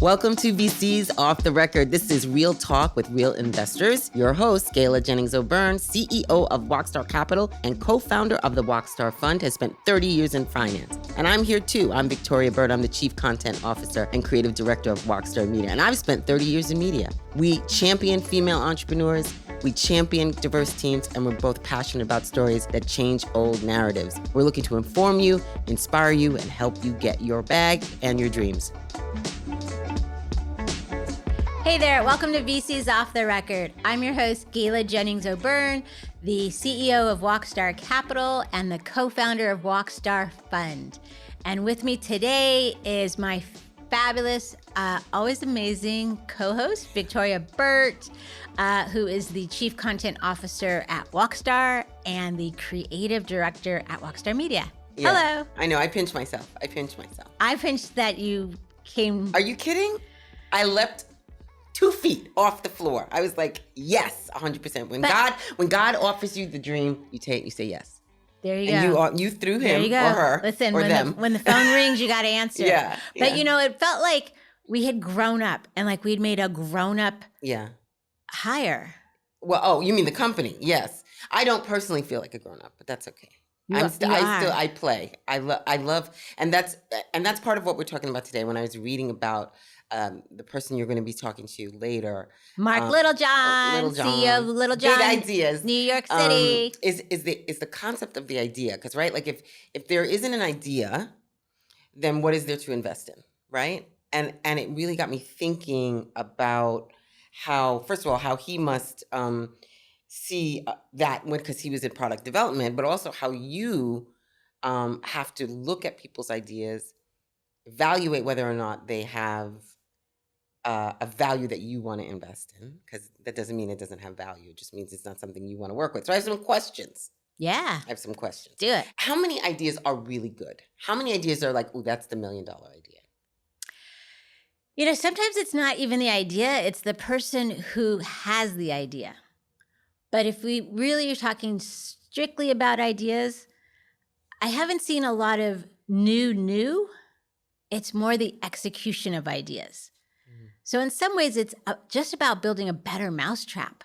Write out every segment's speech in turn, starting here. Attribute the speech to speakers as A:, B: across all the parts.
A: Welcome to VCs Off the Record. This is Real Talk with Real Investors. Your host, Gayle Jennings-O'Byrne, CEO of Wocstar Capital and co-founder of the Wocstar Fund, has spent 30 years in finance. And I'm here too. I'm Victoria Bird. I'm the Chief Content Officer and Creative Director of Wocstar Media. And I've spent 30 years in media. We champion female entrepreneurs, we champion diverse teams, and we're both passionate about stories that change old narratives. We're looking to inform you, inspire you, and help you get your bag and your dreams.
B: Hey there, welcome to VCs Off the Record. I'm your host, Gayle Jennings-O'Byrne, the CEO of Wocstar Capital and the co-founder of Wocstar Fund. And with me today is my fabulous, always amazing co-host, Victoria Burt, who is the Chief Content Officer at Wocstar and the Creative Director at Wocstar Media. Yeah, hello.
A: I know, I pinched myself. I
B: pinched that you came.
A: Are you kidding? I leapt 2 feet off the floor. I was like, yes, 100%. When God offers you the dream, you say yes.
B: There you
A: go.
B: And
A: and you threw him or her.
B: Listen,
A: or
B: when the phone rings, you got to answer.
A: Yeah.
B: But you know, it felt like we had grown up and like we'd made a grown up hire.
A: Well, you mean the company? Yes. I don't personally feel like a grown up, but that's okay. I play. I love, and that's part of what we're talking about today. When I was reading about the person you're going to be talking to later,
B: Marc Littlejohn, CEO of Littlejohn,
A: Big Ideas,
B: New York City,
A: is the concept of the idea. Because right, like if there isn't an idea, then what is there to invest in, right? And it really got me thinking about how, first of all, how he must see that because he was in product development, but also how you have to look at people's ideas, evaluate whether or not they have a value that you want to invest in, because that doesn't mean it doesn't have value. It just means it's not something you want to work with. So I have some questions.
B: Yeah.
A: I have some questions.
B: Do it.
A: How many ideas are really good? How many ideas are like, oh, that's the $1 million idea?
B: You know, sometimes it's not even the idea. It's the person who has the idea. But if we really are talking strictly about ideas, I haven't seen a lot of new. It's more the execution of ideas. So in some ways, it's just about building a better mousetrap.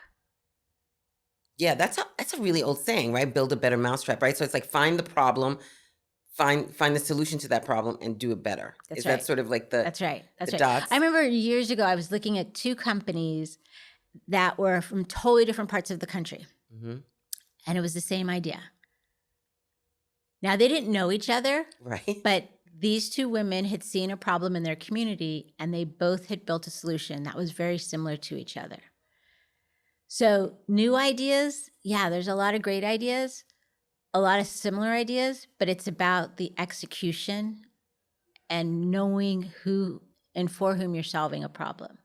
A: Yeah, that's a really old saying, right? Build a better mousetrap, right? So it's like find the problem, find the solution to that problem, and do it better.
B: That's
A: Is
B: right.
A: that sort of like the
B: That's right.
A: dots?
B: I remember years ago, I was looking at 2 companies that were from totally different parts of the country. Mm-hmm. And it was the same idea. Now, they didn't know each other.
A: Right.
B: But these 2 women had seen a problem in their community, and they both had built a solution that was very similar to each other. So new ideas, yeah, there's a lot of great ideas, a lot of similar ideas, but it's about the execution and knowing who and for whom you're solving a problem.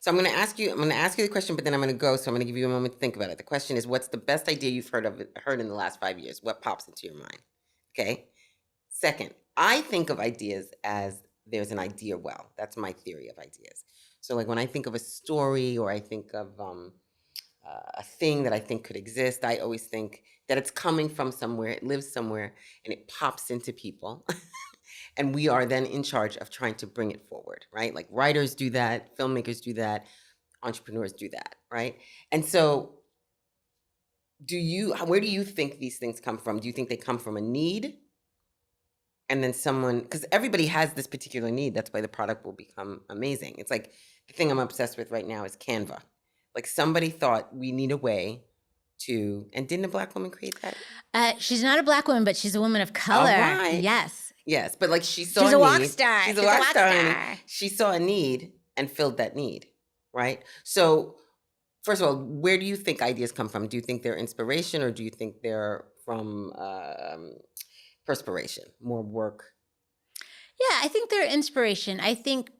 A: So I'm going to ask you the question, but then I'm going to go. So I'm going to give you a moment to think about it. The question is, what's the best idea you've heard in the last 5 years? What pops into your mind? Okay. Second, I think of ideas as there's an idea well. That's my theory of ideas. So like when I think of a story or I think of a thing that I think could exist, I always think that it's coming from somewhere, it lives somewhere, and it pops into people. And we are then in charge of trying to bring it forward, right? Like writers do that, filmmakers do that, entrepreneurs do that, right? And so where do you think these things come from? Do you think they come from a need? And then because everybody has this particular need, that's why the product will become amazing. It's like the thing I'm obsessed with right now is Canva. Like somebody thought we need a way to, and didn't a Black woman create that?
B: She's not a Black woman, but she's a woman of color.
A: All right.
B: Yes,
A: but like she saw
B: she's
A: a
B: Wocstar.
A: need. She's a Wocstar. She saw a need and filled that need, right? So first of all, where do you think ideas come from? Do you think they're inspiration or do you think they're from perspiration, more work?
B: Yeah, I think they're inspiration. I think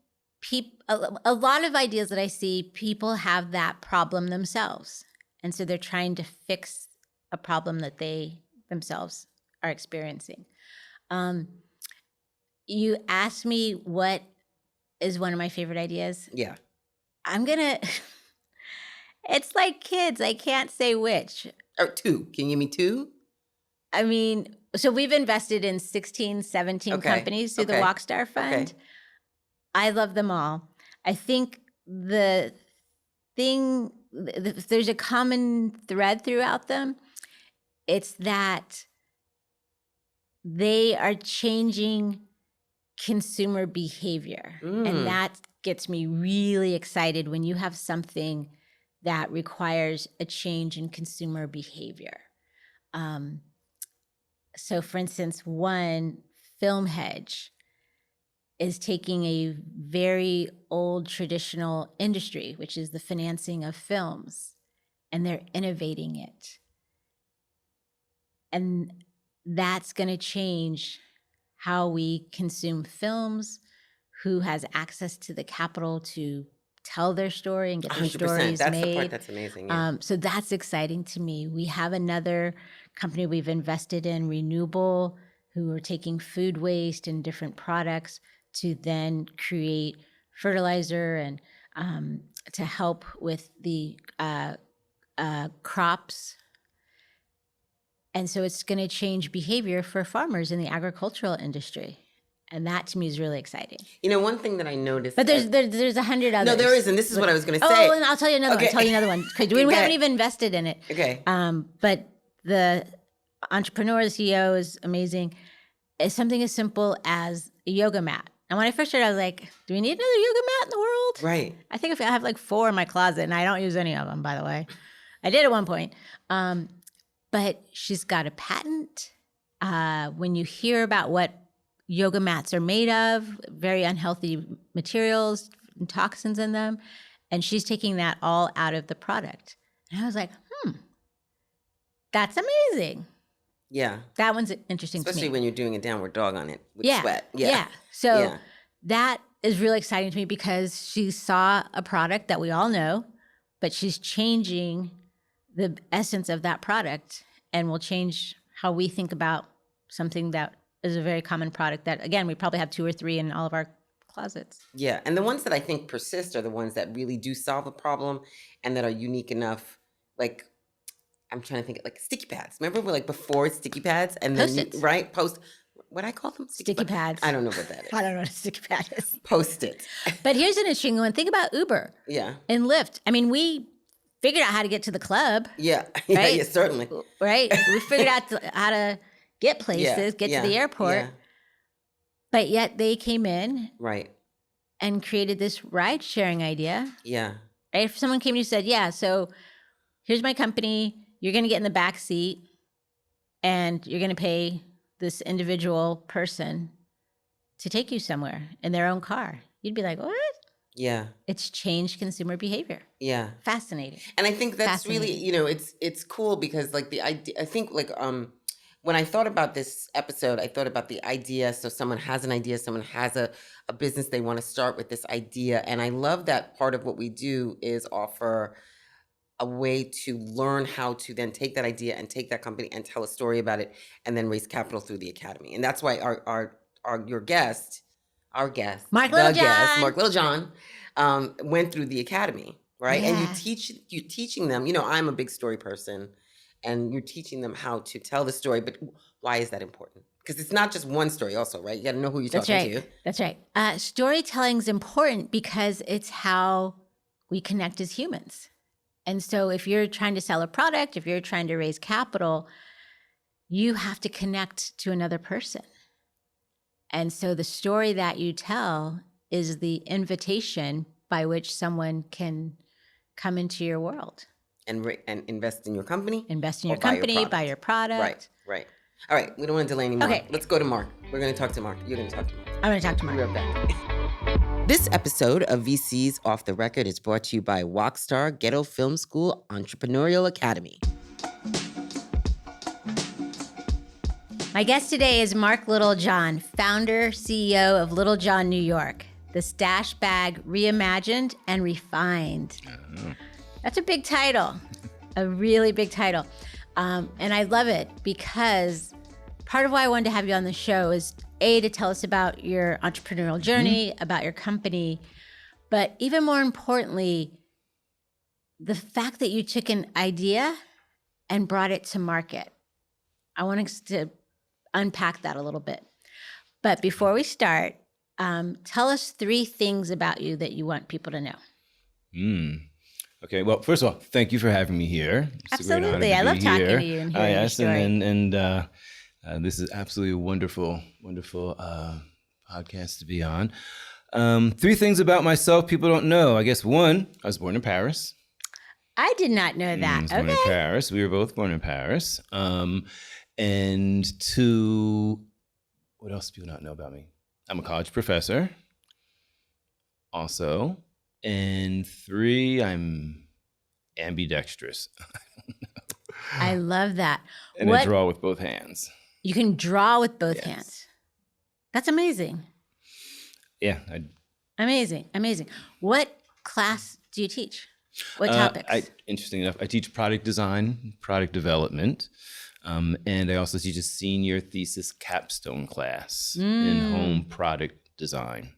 B: a lot of ideas that I see, people have that problem themselves. And so they're trying to fix a problem that they themselves are experiencing. You asked me what is one of my favorite ideas.
A: Yeah.
B: It's like kids. I can't say which.
A: Or 2. Can you give me 2?
B: I mean, so we've invested in 16, 17 companies through the Wocstar Fund. I love them all. I think the thing, if there's a common thread throughout them, it's that they are changing consumer behavior. And that gets me really excited when you have something that requires a change in consumer behavior. So for instance, one, Film Hedge is taking a very old traditional industry, which is the financing of films, and they're innovating it. And that's going to change how we consume films, who has access to the capital to tell their story and get their
A: 100%.
B: stories
A: That's
B: made.
A: the part that's amazing. Yeah.
B: So that's exciting to me. We have another company we've invested in, Renewable, who are taking food waste and different products to then create fertilizer and to help with the crops. And so it's going to change behavior for farmers in the agricultural industry. And that to me is really exciting.
A: You know, one thing that I noticed.
B: But there's 100 others.
A: No, there isn't. This is what I was going to say.
B: Oh, and I'll tell you another one. I'll tell you another one. Because we haven't even invested in it.
A: Okay.
B: But the entrepreneur, the CEO is amazing. It's something as simple as a yoga mat. And when I first started, I was like, do we need another yoga mat in the world?
A: Right.
B: I think if I have like 4 in my closet, and I don't use any of them, by the way. I did at one point. But she's got a patent. When you hear about what yoga mats are made of, very unhealthy materials and toxins in them, and she's taking that all out of the product. And I was like, that's amazing.
A: Yeah.
B: That one's interesting
A: Especially
B: to me.
A: when you're doing a downward dog on it with sweat.
B: Yeah. So that is really exciting to me because she saw a product that we all know, but she's changing the essence of that product and will change how we think about something that is a very common product that, again, we probably have 2 or 3 in all of our closets.
A: Yeah. And the ones that I think persist are the ones that really do solve a problem and that are unique enough. Like, I'm trying to think, like sticky pads. Remember when, like, before sticky pads and then
B: Post-its.
A: What I call them?
B: Sticky pads.
A: I don't know what that is.
B: I don't know what a sticky pad is.
A: Post-its.
B: But here's an interesting one. Think about Uber.
A: Yeah.
B: And Lyft. I mean, we figured out how to get to the club.
A: Yeah.
B: Right?
A: Yeah, certainly.
B: Right? We figured out how to get places, get to the airport.
A: Yeah.
B: But yet they came in
A: Right.
B: and created this ride sharing idea.
A: Yeah.
B: Right? If someone came to you and said, yeah, so here's my company, you're going to get in the back seat and you're going to pay this individual person to take you somewhere in their own car. You'd be like, what?
A: Yeah.
B: It's changed consumer behavior.
A: Yeah.
B: Fascinating.
A: And I think that's really, you know, it's cool because, like, the idea, I think, like, when I thought about this episode, I thought about the idea. So someone has an idea, someone has a business they want to start with this idea. And I love that part of what we do is offer a way to learn how to then take that idea and take that company and tell a story about it and then raise capital through the academy. And that's why our guest,
B: Marc Littlejohn.
A: Marc Littlejohn, went through the academy, right?
B: Yeah.
A: And you're teaching them, you know, I'm a big story person, and you're teaching them how to tell the story. But why is that important? Because it's not just one story also, right? You got to know who you're talking to.
B: That's right. Storytelling is important because it's how we connect as humans. And so if you're trying to sell a product, if you're trying to raise capital, you have to connect to another person. And so the story that you tell is the invitation by which someone can come into your world.
A: And invest in your company.
B: Invest in your company, buy your product.
A: Right. All right. We don't want to delay anymore.
B: Okay.
A: Let's go to Marc. We're going to talk to Marc. You're going to talk to Marc.
B: I'm going to talk to Marc.
A: We'll be right back. This episode of VCs Off the Record is brought to you by Wocstar Ghetto Film School Entrepreneurial Academy.
B: My guest today is Marc Littlejohn, founder, CEO of Littlejohn, New York. The stash bag reimagined and refined. That's a big title, a really big title. And I love it because part of why I wanted to have you on the show is to tell us about your entrepreneurial journey, about your company, but even more importantly, the fact that you took an idea and brought it to market. I want us to unpack that a little bit. But before we start, Tell us 3 things about you that you want people to know.
C: Okay. Well, first of all, thank you for having me here. It's a great honor
B: Absolutely.
C: to
B: I
C: be
B: love talking
C: here.
B: to you and hearing your story.
C: And this is absolutely a wonderful podcast to be on. 3 things about myself people don't know. I guess 1, I was born in Paris.
B: I did not know that.
C: I was born in Paris. We were both born in Paris. And 2, what else do people not know about me? I'm a college professor also. And 3, I'm ambidextrous.
B: I love that.
C: And I draw with both hands.
B: You can draw with both hands. That's amazing.
C: Yeah.
B: Amazing. What class do you teach? What topics?
C: Interesting enough, I teach product design, product development, and I also teach a senior thesis capstone class in home product design.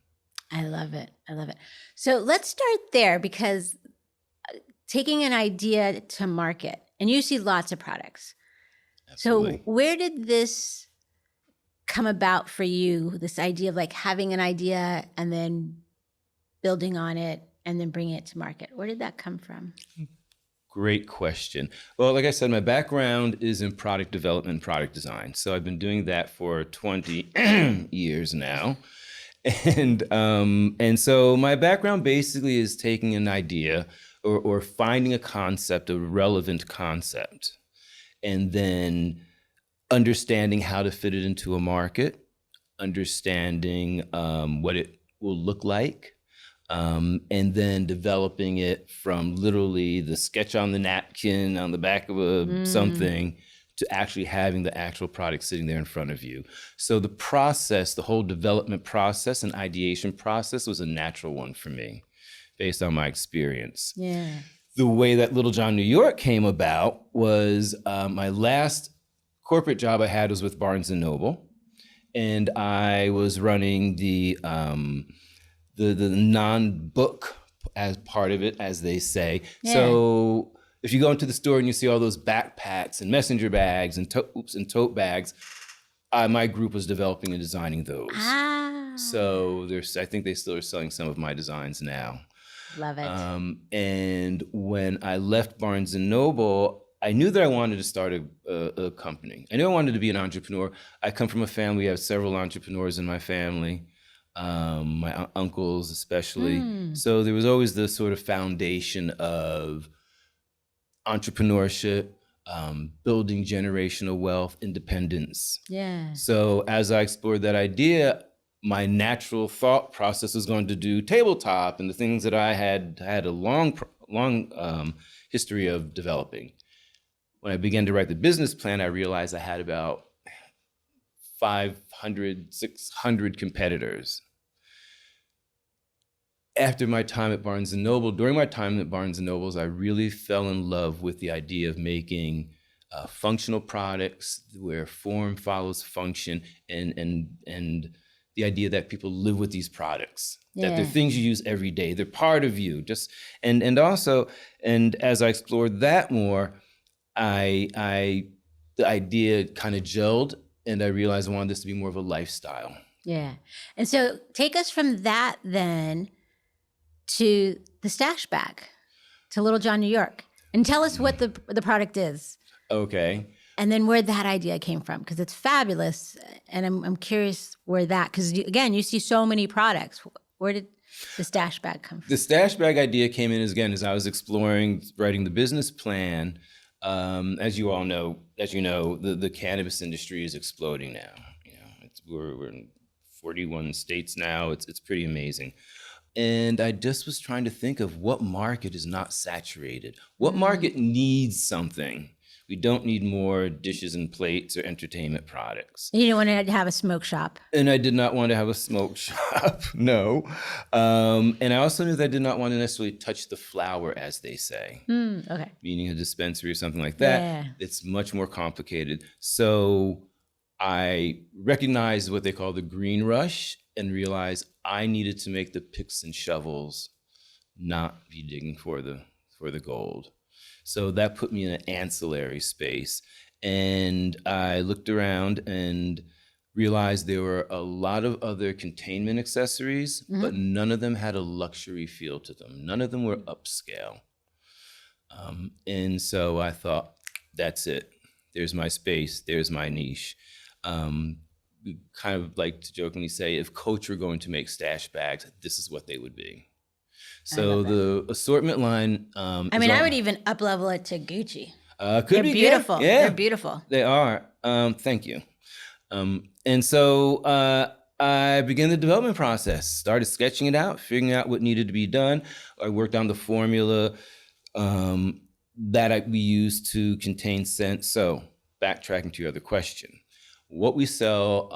B: I love it. So let's start there, because taking an idea to market, and you see lots of products.
C: Absolutely.
B: So where did this come about for you, this idea of like having an idea and then building on it and then bringing it to market? Where did that come from?
C: Great question. Well, like I said, my background is in product development, product design. So I've been doing that for 20 years now. And so my background basically is taking an idea or finding a concept, a relevant concept, and then understanding how to fit it into a market, understanding what it will look like, and then developing it from literally the sketch on the napkin on the back of something to actually having the actual product sitting there in front of you. So the process, the whole development process and ideation process was a natural one for me based on my experience.
B: Yeah.
C: The way that Littlejohn, New York came about was my last corporate job I had was with Barnes & Noble. And I was running the non-book as part of it, as they say. Yeah. So if you go into the store and you see all those backpacks and messenger bags and tote bags, my group was developing and designing those. So I think they still are selling some of my designs now.
B: Love it.
C: And when I left Barnes & Noble, I knew that I wanted to start a company. I knew I wanted to be an entrepreneur. I come from a family, I have several entrepreneurs in my family. My uncles especially. So there was always the sort of foundation of entrepreneurship, building generational wealth, independence.
B: Yeah.
C: So as I explored that idea, my natural thought process was going to do tabletop and the things that I had a long history of developing. When I began to write the business plan, I realized I had about 500, 600 competitors. After my time at Barnes & Noble, during my time at Barnes & Noble, I really fell in love with the idea of making functional products where form follows function, and the idea that people live with these products, that they're things you use every day, they're part of you. And as I explored that more, the idea kind of gelled, and I realized I wanted this to be more of a lifestyle.
B: Yeah. And so take us from that then to the stash bag, to Littlejohn, New York, and tell us what the product is.
C: Okay.
B: And then where that idea came from, because it's fabulous. And I'm curious where that, because again, you see so many products. Where did the stash bag come from?
C: The stash bag idea came in as I was exploring, writing the business plan. As you know, the cannabis industry is exploding now. We're in 41 states now. It's pretty amazing. And I just was trying to think of what market is not saturated. What market needs something? We don't need more dishes and plates or entertainment products.
B: You didn't want to have a smoke shop.
C: And I did not want to have a smoke shop, no. And I also knew that I did not want to necessarily touch the flower, as they say.
B: Okay.
C: Meaning a dispensary or something like that.
B: Yeah.
C: It's much more complicated. So I recognized what they call the green rush and realized I needed to make the picks and shovels not be digging for the gold. So that put me in an ancillary space. And I looked around and realized there were a lot of other containment accessories, but none of them had a luxury feel to them. None of them were upscale. And so I thought, that's it. There's my space. There's my niche. We kind of like to jokingly say, if Coach were going to make stash bags, this is what they would be. So the assortment line.
B: I mean, I would even up level it to Gucci.
C: They're
B: beautiful.
C: Yeah.
B: They're beautiful.
C: They are. Thank you. And so I began the development process, started sketching it out, figuring out what needed to be done. I worked on the formula that we use to contain scent. So backtracking to your other question, what we sell,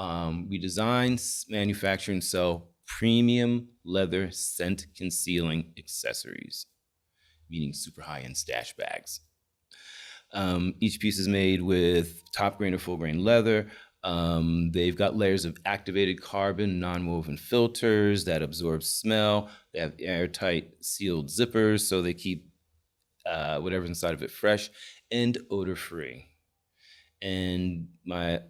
C: we design, manufacture, and sell premium leather scent concealing accessories, meaning super high-end stash bags. Each piece is made with top grain or full grain leather. They've got layers of activated carbon, non-woven filters that absorb smell. They have airtight sealed zippers, so they keep whatever's inside of it fresh and odor-free. And my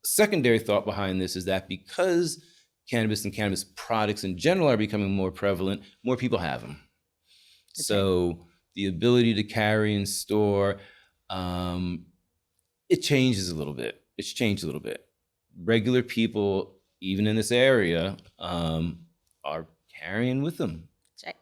C: secondary thought behind this is that because cannabis and cannabis products in general are becoming more prevalent, more people have them. Okay. So the ability to carry and store, it changes a little bit. It's changed a little bit. Regular people, even in this area, are carrying with them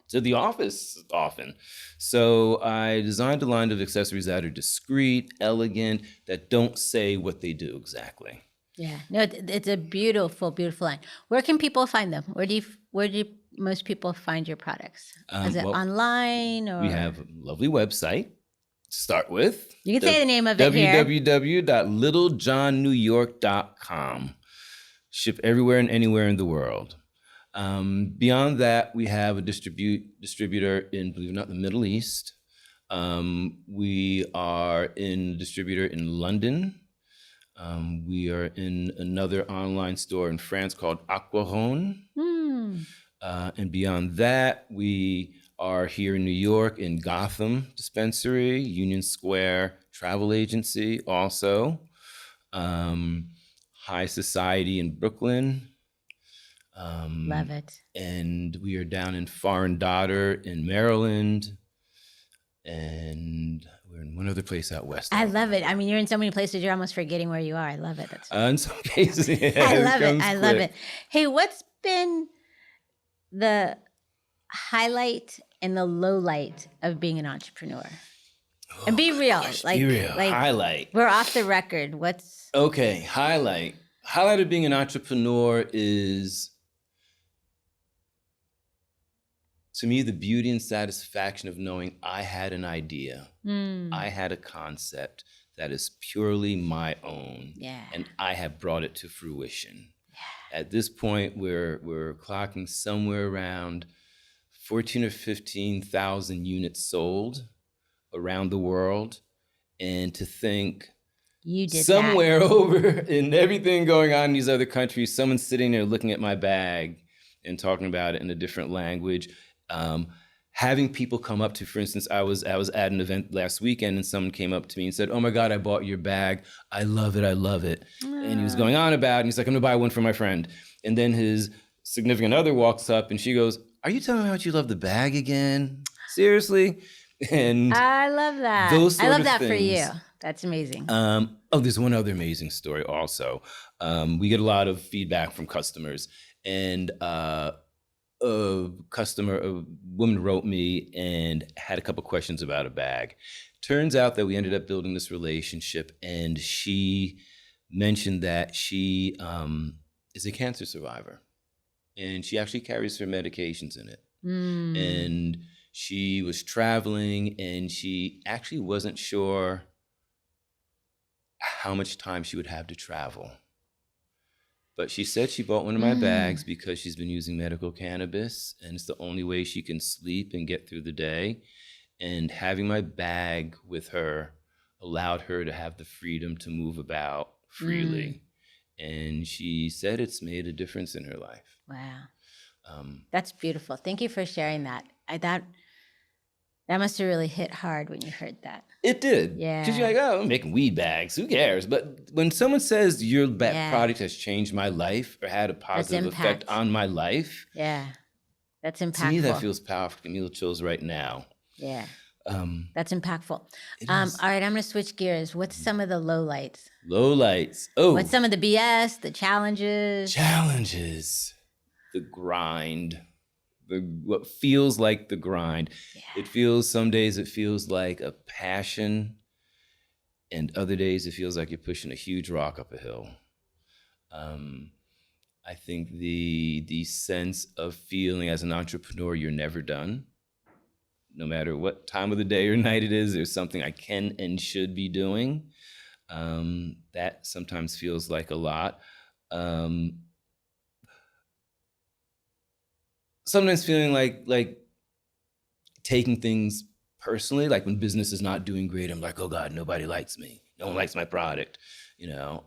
C: to the office often. So I designed a line of accessories that are discreet, elegant, that don't say what they do exactly.
B: Yeah, no, it's a beautiful, beautiful line. Where can people find them? Where do most people find your products? Is it online or?
C: We have a lovely website to start with.
B: You can say the name of it here.
C: www.littlejohnNewYork.com. Ship everywhere and anywhere in the world. Beyond that, we have a distributor in, believe it or not, the Middle East. We are in a distributor in London. We are in another online store in France called Aquaron. And beyond that, we are here in New York in Gotham Dispensary, Union Square Travel Agency also, High Society in Brooklyn.
B: Love it.
C: And we are down in Foreign Daughter in Maryland. And we're in one other place out west.
B: I love it. I mean, you're in so many places, you're almost forgetting where you are. I love it. That's
C: in some cases, yeah,
B: I love it. I love it. Hey, what's been the highlight and the low light of being an entrepreneur? And be real.
C: Be real. Highlight.
B: We're off the record. What's
C: okay? Highlight. Highlight of being an entrepreneur is, to me, the beauty and satisfaction of knowing I had an idea. I had a concept that is purely my own.
B: Yeah.
C: And I have brought it to fruition. Yeah. At this point, we're clocking somewhere around 14 or 15,000 units sold around the world. And to think
B: you did
C: somewhere over in everything going on in these other countries, someone's sitting there looking at my bag and talking about it in a different language. Having people come up to, for instance, I was at an event last weekend and someone came up to me and said, "Oh my God, I bought your bag. I love it. I love it." And he was going on about it. And he's like, "I'm gonna buy one for my friend." And then his significant other walks up and she goes, "Are you telling me how much you love the bag again? Seriously?" And
B: I love that. I love that for you. That's amazing.
C: There's one other amazing story also. We get a lot of feedback from customers, and a woman wrote me and had a couple questions about a bag. Turns out that we ended up building this relationship, and she mentioned that she is a cancer survivor, and she actually carries her medications in it. And she was traveling, and she actually wasn't sure how much time she would have to travel. But she said she bought one of my bags because she's been using medical cannabis, and it's the only way she can sleep and get through the day. And having my bag with her allowed her to have the freedom to move about freely. And she said it's made a difference in her life.
B: Wow. That's beautiful. Thank you for sharing that. That must have really hit hard when you heard that.
C: It did.
B: Yeah.
C: Because you're like, oh, I'm making weed bags. Who cares? But when someone says your
B: Yeah.
C: product has changed my life or had a positive effect on my life.
B: Yeah. That's impactful.
C: To me, that feels powerful. Give me little chills right now.
B: Yeah. That's impactful. All
C: is.
B: right, I'm going to switch gears. What's some of the lowlights?
C: Lowlights. Oh.
B: What's some of the BS, the challenges?
C: Challenges. The grind. What feels like the grind. Yeah. Some days it feels like a passion, and other days it feels like you're pushing a huge rock up a hill. I think the sense of feeling as an entrepreneur you're never done. No matter what time of the day or night it is, there's something I can and should be doing. That sometimes feels like a lot. Sometimes feeling like taking things personally, like when business is not doing great, I'm like, oh God, nobody likes me. No one likes my product, you know.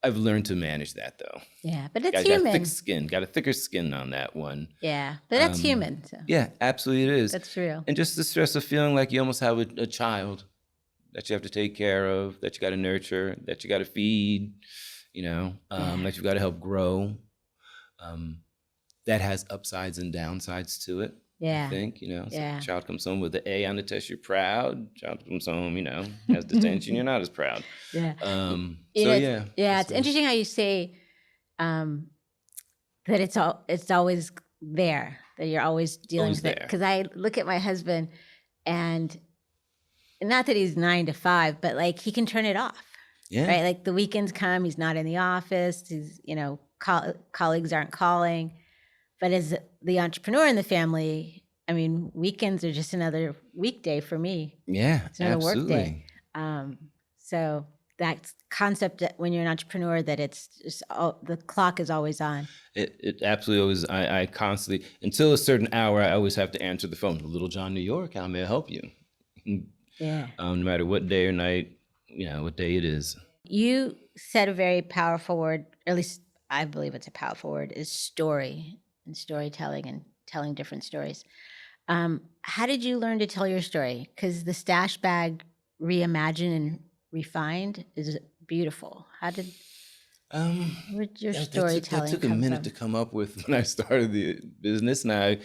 C: I've learned to manage that though.
B: Yeah, but it's human.
C: Got a thicker skin on that one.
B: Yeah, but that's human. So.
C: Yeah, absolutely it is.
B: That's real.
C: And just the stress of feeling like you almost have a child that you have to take care of, that you got to nurture, that you got to feed, you know, that you got to help grow. That has upsides and downsides to it.
B: Yeah.
C: I think, you know, so a child comes home with an A on the test, you're proud. Child comes home, you know, has detention, you're not as proud.
B: Yeah.
C: Yeah.
B: It's interesting how you say that it's always there, that you're always dealing with it. Because I look at my husband, and not that he's 9 to 5, but like he can turn it off. Yeah. Right. Like the weekends come, he's not in the office. He's, you know, colleagues aren't calling. But as the entrepreneur in the family, I mean, weekends are just another weekday for me.
C: Yeah,
B: it's another work day. So that concept that when you're an entrepreneur, that it's just the clock is always on.
C: It absolutely always. I constantly, until a certain hour, I always have to answer the phone. Littlejohn, New York, how may I help you?
B: Yeah.
C: No matter what day or night, you know, what day it is.
B: You said a very powerful word, or at least I believe it's a powerful word, is story. And storytelling and telling different stories. How did you learn to tell your story? Because the Stash Bag Reimagined and Refined is beautiful. How did where'd your storytelling
C: that took a minute to come up with when I started the business. And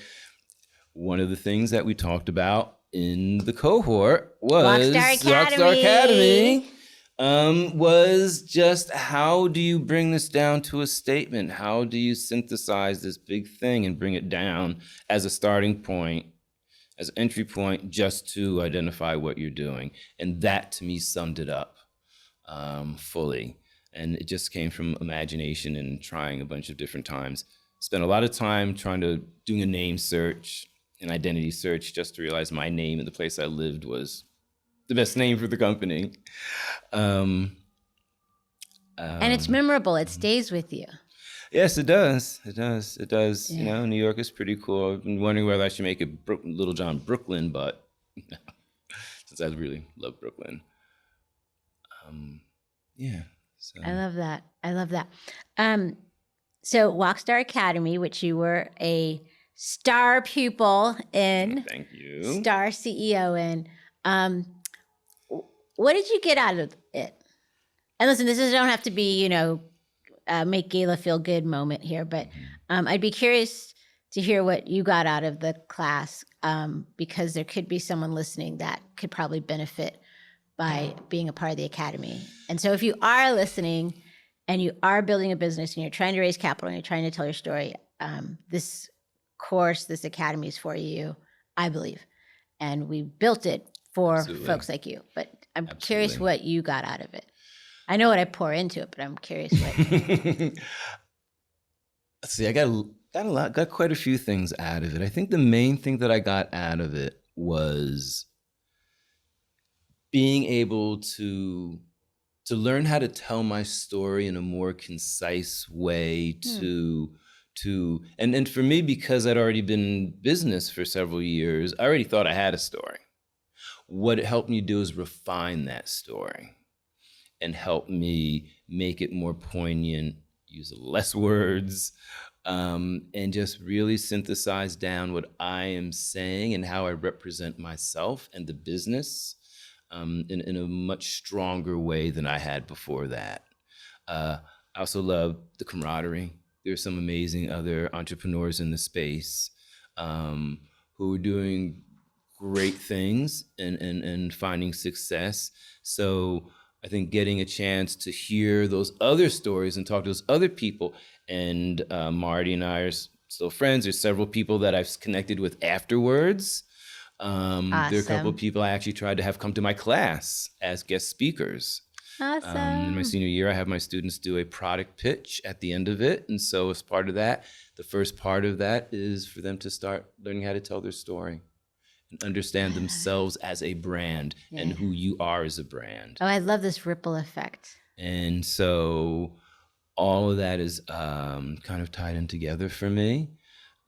C: one of the things that we talked about in the cohort was
B: Wocstar Academy.
C: Was just how do you bring this down to a statement? How do you synthesize this big thing and bring it down as a starting point, as an entry point, just to identify what you're doing? And that to me summed it up fully. And it just came from imagination and trying a bunch of different times. Spent a lot of time doing a name search, an identity search, just to realize my name and the place I lived was the best name for the company.
B: And it's memorable. It stays with you.
C: Yes, it does. It does. Yeah. You know, New York is pretty cool. I've been wondering whether I should make it Littlejohn Brooklyn, but since I really love Brooklyn. Yeah. So.
B: I love that. So Wocstar Academy, which you were a star pupil in.
C: Thank you.
B: Star CEO in. What did you get out of it? And listen, this don't have to be, you know, make Gayla feel good moment here, but I'd be curious to hear what you got out of the class, because there could be someone listening that could probably benefit by being a part of the academy. And so if you are listening and you are building a business and you're trying to raise capital and you're trying to tell your story, this course, this academy is for you, I believe. And we built it for folks like you, but I'm curious what you got out of it. I know what I pour into it, but I'm curious what.
C: Let's see, I got quite a few things out of it. I think the main thing that I got out of it was being able to learn how to tell my story in a more concise way and for me, because I'd already been in business for several years, I already thought I had a story. What it helped me do is refine that story and help me make it more poignant, use less words, and just really synthesize down what I am saying and how I represent myself and the business in a much stronger way than I had before that. I also love the camaraderie. There's some amazing other entrepreneurs in the space who are doing great things and finding success. So I think getting a chance to hear those other stories and talk to those other people, and Marty and I are still friends. There's several people that I've connected with afterwards.
B: Awesome.
C: There are a couple of people I actually tried to have come to my class as guest speakers.
B: Awesome.
C: In my senior year, I have my students do a product pitch at the end of it. And so as part of that, the first part of that is for them to start learning how to tell their story and understand themselves as a brand and who you are as a brand.
B: Oh, I love this ripple effect.
C: And so all of that is kind of tied in together for me.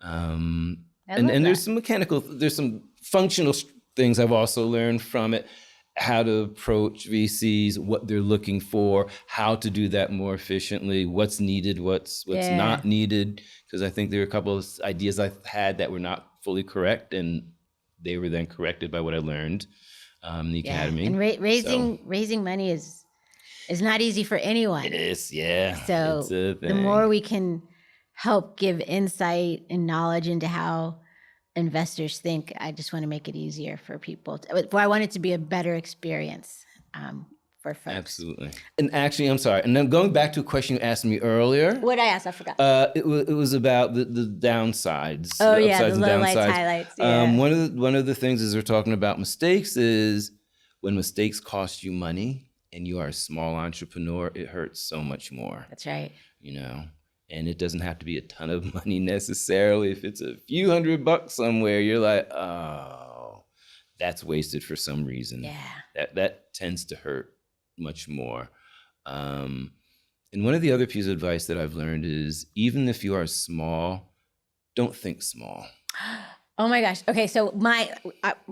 C: And there's some functional things I've also learned from it, how to approach VCs, what they're looking for, how to do that more efficiently, what's needed, what's not needed. Because I think there are a couple of ideas I've had that were not fully correct, and they were then corrected by what I learned in the academy.
B: And raising money is not easy for anyone.
C: It is, yeah.
B: So the more we can help give insight and knowledge into how investors think, I just want to make it easier for people. I want it to be a better experience for folks.
C: Absolutely. And actually, I'm sorry. And then going back to a question you asked me earlier.
B: What did I ask? I forgot.
C: It was about the downsides.
B: Oh,
C: the
B: yeah,
C: upsides
B: the
C: and
B: lowlights,
C: downsides.
B: highlights. Yeah.
C: One of the things as we're talking about mistakes is when mistakes cost you money and you are a small entrepreneur, it hurts so much more.
B: That's right.
C: And it doesn't have to be a ton of money necessarily. If it's a few $100 somewhere, you're like, oh, that's wasted for some reason.
B: Yeah.
C: That tends to hurt much more. And one of the other pieces of advice that I've learned is even if you are small, don't think small.
B: Oh my gosh. Okay, so my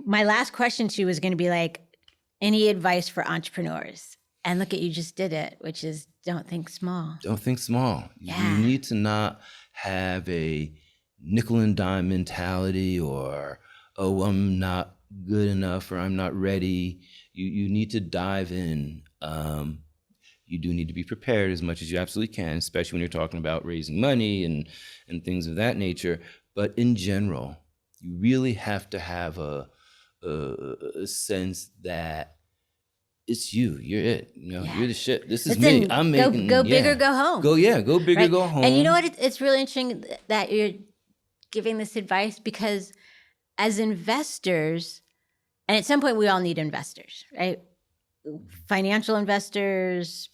B: last question to you was going to be like, any advice for entrepreneurs? And look at you just did it, which is don't think small. Don't
C: think small.
B: Yeah.
C: You need to not have a nickel and dime mentality or, oh, I'm not good enough or I'm not ready. You need to dive in. You do need to be prepared as much as you absolutely can, especially when you're talking about raising money and things of that nature. But in general, you really have to have a sense that it's you. You're it. You're the shit. This is me. I'm making.
B: Go big or go home.
C: Go big or go home.
B: And you know what? It's really interesting that you're giving this advice because as investors, and at some point we all need investors, right? Financial investors,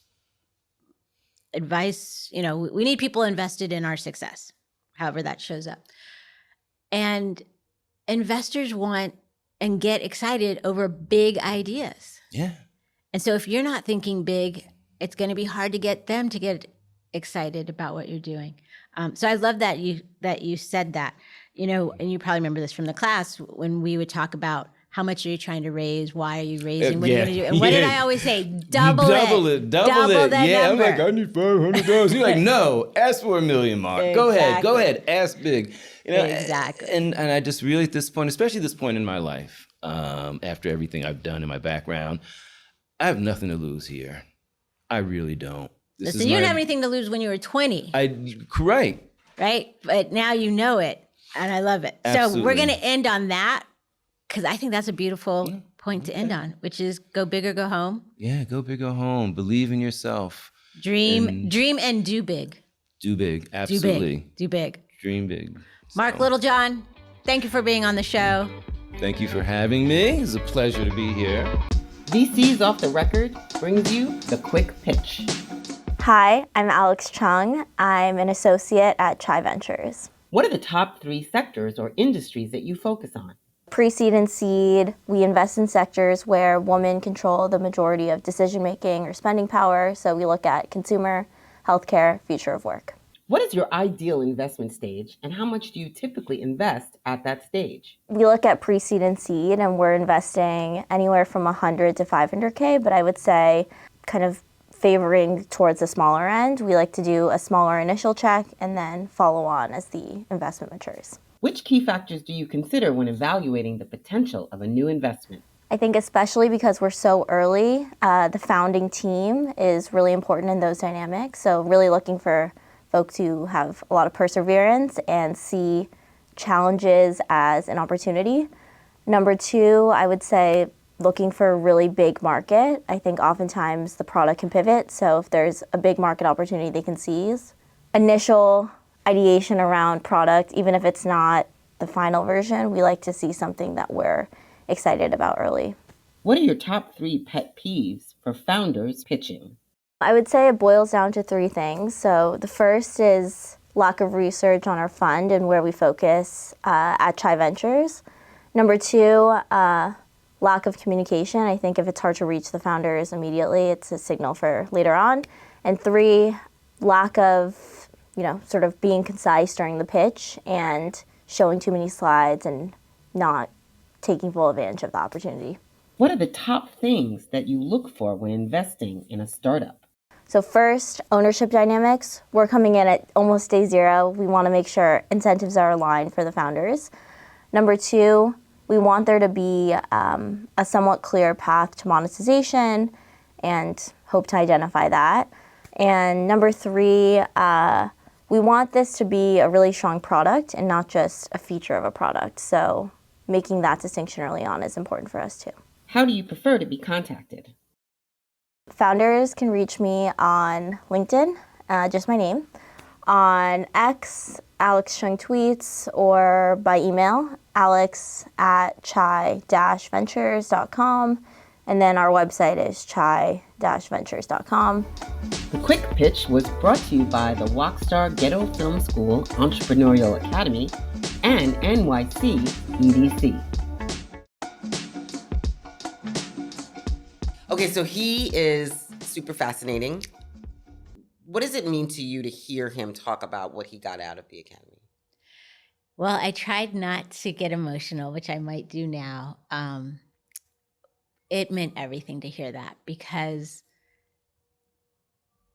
B: advice. We need people invested in our success, however that shows up. And investors want and get excited over big ideas.
C: Yeah.
B: And so if you're not thinking big, it's going to be hard to get them to get excited about what you're doing. So I love that you said that, and you probably remember this from the class when we would talk about how much are you trying to raise? Why are you raising? What are you going to do? And what did I always say? Double it. Double that
C: yeah,
B: number.
C: I'm like, I need $500. You're like, no, ask for $1 million, Marc.
B: Exactly.
C: Go ahead, ask big.
B: Exactly.
C: And I just really at this point, especially this point in my life, after everything I've done in my background, I have nothing to lose here. I really don't.
B: Listen, you didn't have anything to lose when you were 20.
C: Right.
B: Right? But now you know it, and I love it.
C: Absolutely.
B: So we're going to end on that because I think that's a beautiful point to end on, which is go big or go home.
C: Yeah, go big or home. Believe in yourself.
B: Dream and do big.
C: Do big, absolutely.
B: Do big.
C: Dream big.
B: Marc Littlejohn, thank you for being on the show.
C: Thank you for having me. It's a pleasure to be here.
A: VCs Off the Record brings you the quick pitch.
D: Hi, I'm Alex Chung. I'm an associate at Chai Ventures.
A: What are the top 3 sectors or industries that you focus on?
D: Pre-seed and seed, we invest in sectors where women control the majority of decision-making or spending power. So we look at consumer, healthcare, future of work.
A: What is your ideal investment stage, and how much do you typically invest at that stage?
D: We look at pre-seed and seed, and we're investing anywhere from 100 to 500K, but I would say kind of favoring towards the smaller end. We like to do a smaller initial check and then follow on as the investment matures.
A: Which key factors do you consider when evaluating the potential of a new investment?
D: I think especially because we're so early, the founding team is really important in those dynamics. So really looking for folks who have a lot of perseverance and see challenges as an opportunity. Number two, I would say looking for a really big market. I think oftentimes the product can pivot. So if there's a big market opportunity they can seize. Initial ideation around product, even if it's not the final version, we like to see something that we're excited about early.
A: What are your top 3 pet peeves for founders pitching?
D: I would say it boils down to 3 things. So the first is lack of research on our fund and where we focus at Chai Ventures. Number 2, lack of communication. I think if it's hard to reach the founders immediately, it's a signal for later on. And 3, lack of sort of being concise during the pitch and showing too many slides and not taking full advantage of the opportunity.
A: What are the top things that you look for when investing in a startup?
D: So first, ownership dynamics. We're coming in at almost day 0. We want to make sure incentives are aligned for the founders. Number 2, we want there to be a somewhat clear path to monetization and hope to identify that. And number 3, we want this to be a really strong product and not just a feature of a product. So making that distinction early on is important for us too.
A: How do you prefer to be contacted?
D: Founders can reach me on LinkedIn, just my name, on X, Alex Chung tweets, or by email, alex@chai-ventures.com. And then our website is chai-ventures.com.
A: The Quick Pitch was brought to you by the Wocstar Ghetto Film School Entrepreneurial Academy and NYC EDC. Okay, so he is super fascinating. What does it mean to you to hear him talk about what he got out of the academy?
B: Well, I tried not to get emotional, which I might do now. It meant everything to hear that because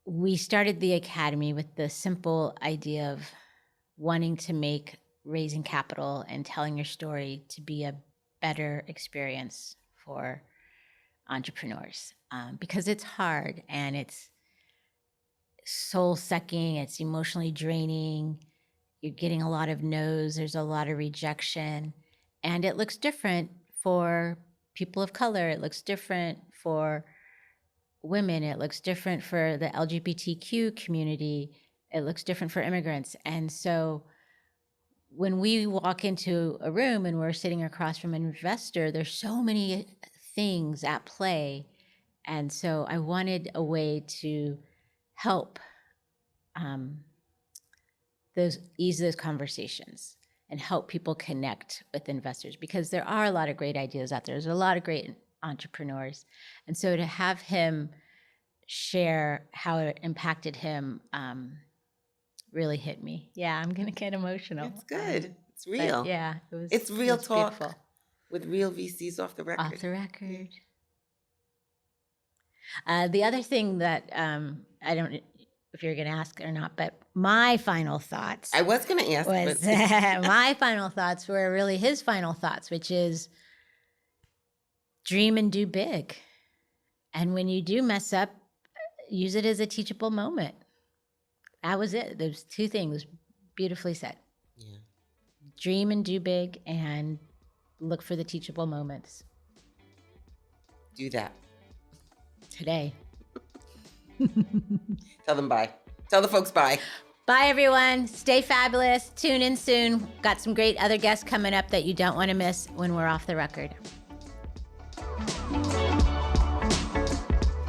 B: we started the academy with the simple idea of wanting to make raising capital and telling your story to be a better experience for entrepreneurs because it's hard and it's soul-sucking, it's emotionally draining, you're getting a lot of no's, there's a lot of rejection, and it looks different for people of color, it looks different for women, it looks different for the LGBTQ community, it looks different for immigrants. And so when we walk into a room and we're sitting across from an investor, there's so many things at play. And so I wanted a way to help ease those conversations and help people connect with investors because there are a lot of great ideas out there. There's a lot of great entrepreneurs. And so to have him share how it impacted him really hit me. Yeah, I'm going to get emotional.
A: It's good. It's real.
B: Yeah,
A: it's real talk
B: beautiful.
A: With real VCs off the record.
B: Off the record. The other thing that I don't know if you're going to ask or not, but my final thoughts.
A: I was going to ask.
B: Was, my final thoughts were really his final thoughts, which is dream and do big. And when you do mess up, use it as a teachable moment. That was it. Those 2 things, beautifully said.
A: Yeah.
B: Dream and do big and look for the teachable moments.
A: Do that.
B: Today.
A: Tell them bye. Tell the folks bye.
B: Bye, everyone. Stay fabulous. Tune in soon. Got some great other guests coming up that you don't want to miss when we're off the record.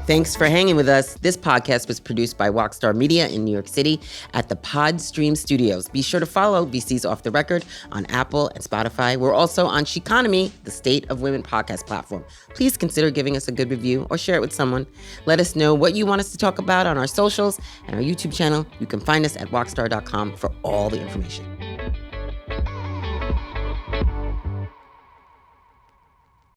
A: Thanks for hanging with us. This podcast was produced by Wocstar Media in New York City at the Podstream Studios. Be sure to follow VCs Off the Record on Apple and Spotify. We're also on Sheconomy, the State of Women podcast platform. Please consider giving us a good review or share it with someone. Let us know what you want us to talk about on our socials and our YouTube channel. You can find us at wocstar.com for all the information.